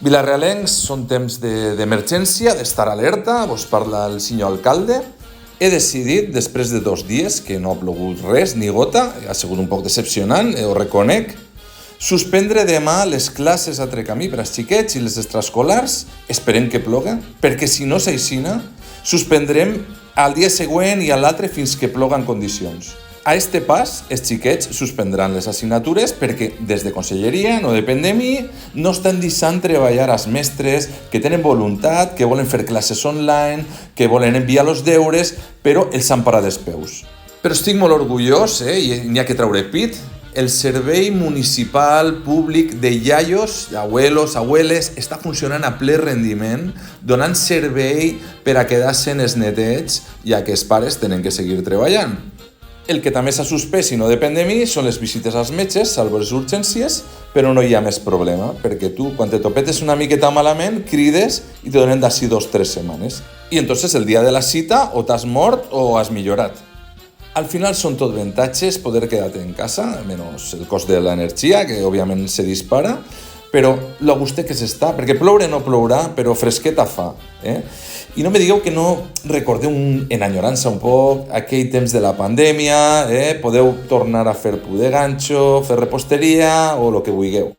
Vilarealencs, són temps d'emergència, d'estar alerta, vos parla el senyor alcalde. He decidit, després de 2 dies, que no ha plogut res, ni gota, ha sigut un poc decepcionant, ho reconec, suspendre demà les classes a Trecamí per als xiquets i les extraescolars, esperem que ploga, perquè si no s'aixina, suspendrem al dia següent i a l'altre fins que ploga en condicions. A este pas, els xiquets suspendran les assignatures perquè des de Conselleria, no depèn de mi, no estan deixant treballar als mestres que tenen voluntat, que volen fer classes online, que volen enviar els deures, però els han parat els peus. Però estic molt orgullós, i n'hi ha que treure pit. El servei municipal públic de iaios, abuelos, abueles, està funcionant a ple rendiment, donant servei per a quedar-se en els netets, ja que els pares tenen que seguir treballant. El que també s'ha suspès i no depèn de mi són les visites als metges, salvo les urgències, però no hi ha més problema, perquè tu, quan te topetes una miqueta malament, crides i te donen d'ací 2 o 3 setmanes. I entonces el dia de la cita o t'has mort o has millorat. Al final són tot avantatges poder quedar-te en casa, menys el cost de l'energia, que òbviament se dispara, però lo gustet que s'està, perquè ploure no plourà, però fresqueta fa. I no me digueu que no recordeu en enyorança un poc aquell temps de la pandèmia, podeu tornar a fer pu de ganxo, fer reposteria o el que vulgueu.